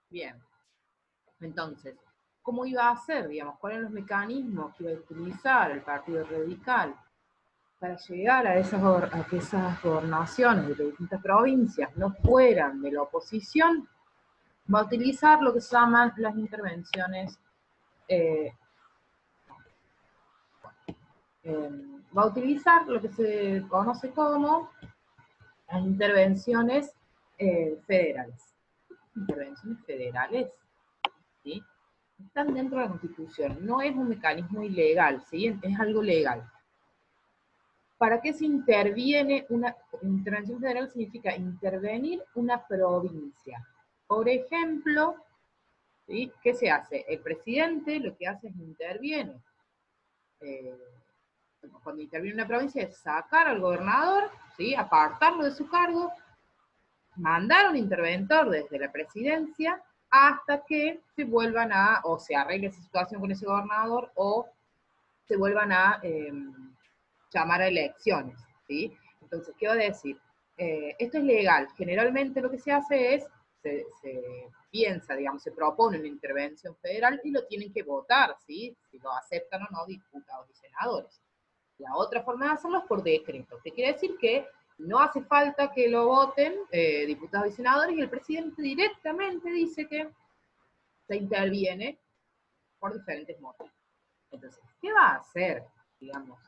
Bien. Entonces, ¿cómo iba a ser, digamos, cuáles eran los mecanismos que iba a utilizar el Partido Radical para llegar a que esas gobernaciones de distintas provincias no fueran de la oposición? Va a utilizar lo que se llaman las intervenciones, eh, va a utilizar lo que se conoce como las intervenciones federales. Intervenciones federales, ¿sí? Están dentro de la Constitución, no es un mecanismo ilegal, ¿sí? Es algo legal. ¿Para qué se interviene una intervención federal? Significa intervenir una provincia. Por ejemplo, ¿sí? ¿Qué se hace? El presidente lo que hace es interviene. Eh, Cuando interviene una provincia es sacar al gobernador, ¿sí? Apartarlo de su cargo, mandar un interventor desde la presidencia hasta que se vuelvan a, o se arregle esa situación con ese gobernador, o se vuelvan a llamar a elecciones, ¿sí? Entonces, ¿qué va a decir? Esto es legal. Generalmente lo que se hace es, se piensa, digamos, se propone una intervención federal y lo tienen que votar, ¿sí? Si lo aceptan o no diputados y senadores. La otra forma de hacerlo es por decreto, que quiere decir que no hace falta que lo voten diputados y senadores, y el presidente directamente dice que se interviene por diferentes motivos. Entonces, ¿qué va a hacer, digamos,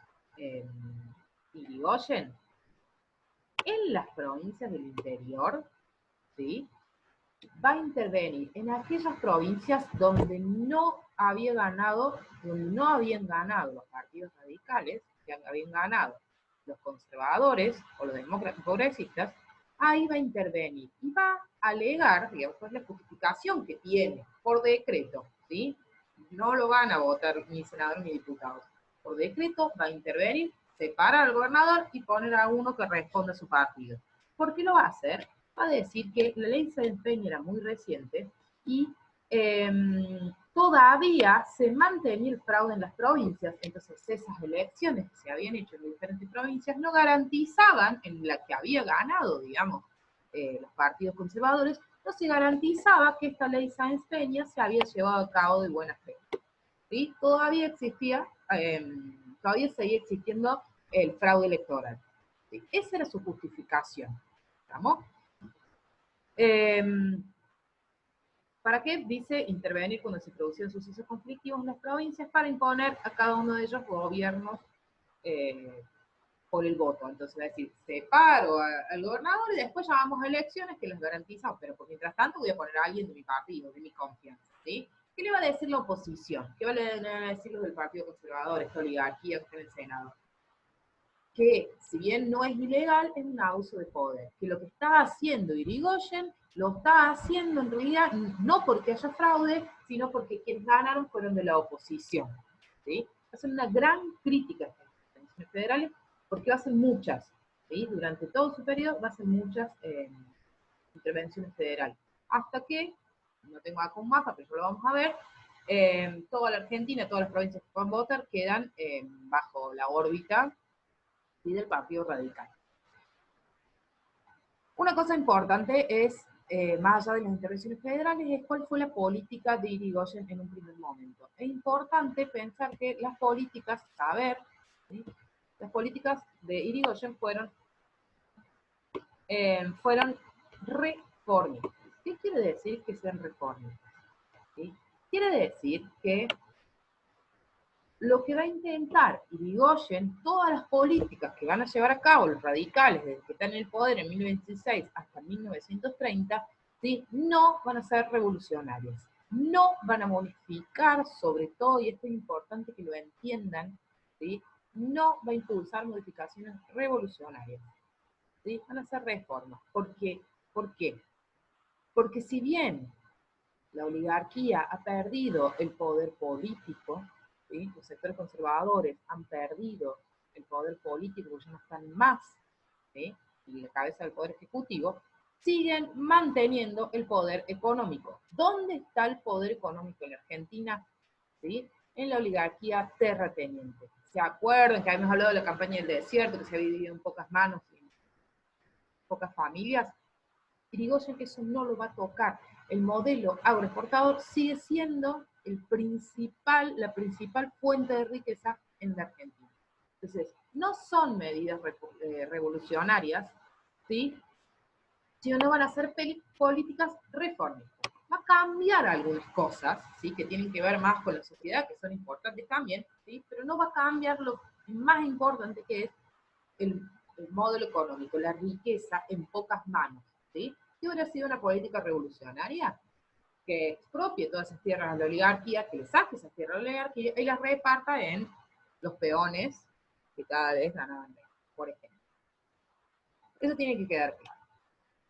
Irigoyen? En las provincias del interior, ¿sí? Va a intervenir en aquellas provincias donde no había ganado, donde no habían ganado los partidos radicales, que habían ganado los conservadores o los demócratas progresistas. Ahí va a intervenir y va a alegar, digamos, pues la justificación que tiene por decreto, ¿sí? No lo van a votar ni senadores ni diputados. Por decreto va a intervenir, separar al gobernador y poner a uno que responda a su partido. ¿Por qué lo va a hacer? Va a decir que la ley Sáenz Peña era muy reciente y eh, todavía se mantenía el fraude en las provincias. Entonces esas elecciones que se habían hecho en diferentes provincias no garantizaban, en la que había ganado, digamos, los partidos conservadores, no se garantizaba que esta ley Sáenz Peña se había llevado a cabo de buena fe, ¿sí? Todavía existía, todavía seguía existiendo el fraude electoral, ¿sí? Esa era su justificación, ¿estamos? ¿Para qué? Dice intervenir cuando se producen sucesos conflictivos en las provincias para imponer a cada uno de ellos gobiernos eh, por el voto. Entonces, va a decir, separo al gobernador y después llamamos a elecciones que las garantizan, pero por mientras tanto voy a poner a alguien de mi partido, de mi confianza, ¿sí? ¿Qué le va a decir la oposición? ¿Qué le van a decir los del Partido Conservador, esta oligarquía que está en el Senado? Que si bien no es ilegal, es un abuso de poder. Que lo que está haciendo Irigoyen lo está haciendo en realidad no porque haya fraude, sino porque quienes ganaron fueron de la oposición, ¿sí? Hacen una gran crítica a estas intervenciones federales porque va a ser muchas, ¿sí? Durante todo su periodo va a ser muchas intervenciones federales. Hasta que, no tengo acá un mapa, pero ya lo vamos a ver, toda la Argentina, todas las provincias que puedan votar quedan bajo la órbita, ¿sí? Del Partido Radical. Una cosa importante es, más allá de las intervenciones federales, es cuál fue la política de Irigoyen en un primer momento. Es importante pensar que las políticas, saber, ¿sí? Las políticas de Irigoyen fueron reformistas. ¿Qué quiere decir que sean reformistas? ¿Sí? Quiere decir que lo que va a intentar Irigoyen, todas las políticas que van a llevar a cabo los radicales desde que están en el poder en 1916 hasta 1930, ¿sí? No van a ser revolucionarias, no van a modificar, sobre todo, y esto es importante que lo entiendan, ¿sí? No va a impulsar modificaciones revolucionarias, ¿sí? Van a ser reformas. ¿Por qué? ¿Por qué? Porque si bien la oligarquía ha perdido el poder político, ¿sí? Los sectores conservadores han perdido el poder político, ya no están más, ¿sí? En la cabeza del poder ejecutivo, siguen manteniendo el poder económico. ¿Dónde está el poder económico en la Argentina? ¿Sí? En la oligarquía terrateniente. ¿Se acuerdan que habíamos hablado de la campaña del desierto, que se ha dividido en pocas manos y en pocas familias? Irigoyen eso no lo va a tocar. el modelo agroexportador sigue siendo la principal fuente de riqueza en la Argentina. Entonces, no son medidas revolucionarias, ¿sí? Sino no van a ser políticas reformistas. Va a cambiar algunas cosas, ¿sí? Que tienen que ver más con la sociedad, que son importantes también, ¿sí? Pero no va a cambiar lo más importante que es el modelo económico, la riqueza en pocas manos, ¿sí? ¿Qué hubiera sido una política revolucionaria? Que expropie todas esas tierras a la oligarquía, que le saque esas tierras a la oligarquía y las reparta en los peones que cada vez ganaban menos, por ejemplo. Eso tiene que quedar claro.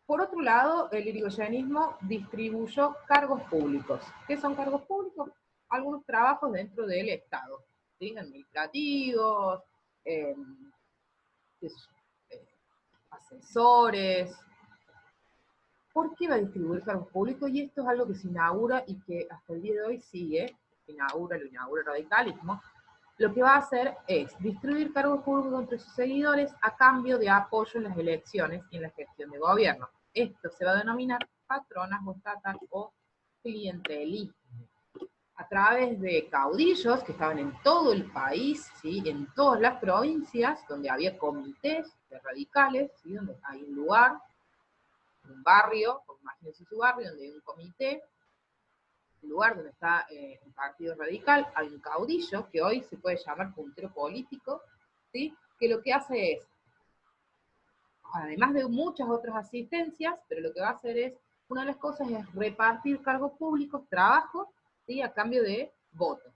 Por otro lado, el irigoyenismo distribuyó cargos públicos. ¿Qué son cargos públicos? Algunos trabajos dentro del Estado, ¿sí? Administrativos, eh, asesores. ¿Por qué va a distribuir cargos públicos? Y esto es algo que se inaugura y que hasta el día de hoy sigue, lo inaugura el radicalismo. Lo que va a hacer es distribuir cargos públicos entre sus seguidores a cambio de apoyo en las elecciones y en la gestión de gobierno. Esto se va a denominar patronazgo estatal o clientelismo. A través de caudillos que estaban en todo el país, ¿sí? En todas las provincias, donde había comités de radicales, ¿sí? Donde hay un lugar, un barrio, imagínense su barrio, donde hay un comité, un lugar donde está el Partido Radical, hay un caudillo que hoy se puede llamar puntero político, ¿sí? Que lo que hace es, además de muchas otras asistencias, pero lo que va a hacer es, una de las cosas es repartir cargos públicos, trabajo, ¿sí? A cambio de votos.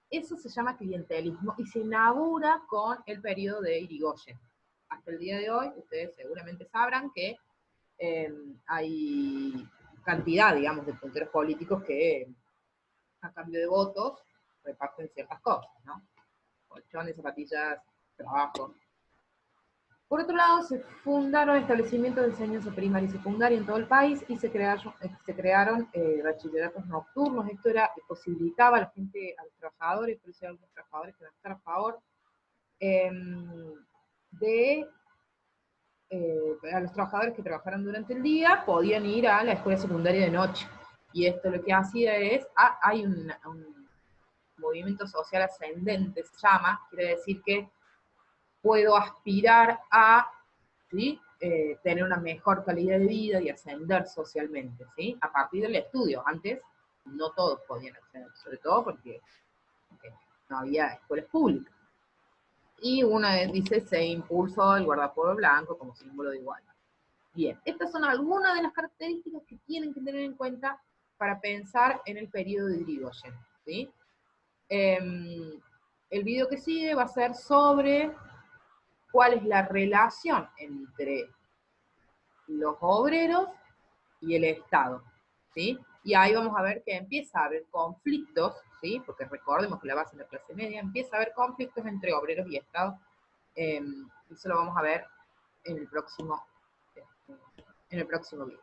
Eso se llama clientelismo y se inaugura con el periodo de Irigoyen. Hasta el día de hoy, ustedes seguramente sabrán que hay cantidad, digamos, de punteros políticos que a cambio de votos reparten ciertas cosas, ¿no? Colchones, zapatillas, trabajo. Por otro lado, se fundaron establecimientos de enseñanza primaria y secundaria en todo el país y se crearon bachilleratos nocturnos. Esto posibilitaba a la gente, a los trabajadores, por eso hay algunos trabajadores que van a estar a favor, a los trabajadores que trabajaran durante el día podían ir a la escuela secundaria de noche. Y esto lo que hacía es, hay un movimiento social ascendente, se llama, quiere decir que puedo aspirar a, ¿sí? Tener una mejor calidad de vida y ascender socialmente, ¿sí? A partir del estudio. Antes no todos podían acceder, sobre todo porque no había escuelas públicas. Y una vez dice, se impulsó el guardapolvo blanco como símbolo de igualdad. Bien, estas son algunas de las características que tienen que tener en cuenta para pensar en el periodo de Irigoyen, ¿sí? El video que sigue va a ser sobre cuál es la relación entre los obreros y el Estado, ¿sí? Y ahí vamos a ver que empieza a haber conflictos, ¿sí? Porque recordemos que la base de la clase media, empieza a haber conflictos entre obreros y Estado. Eso lo vamos a ver en el próximo video.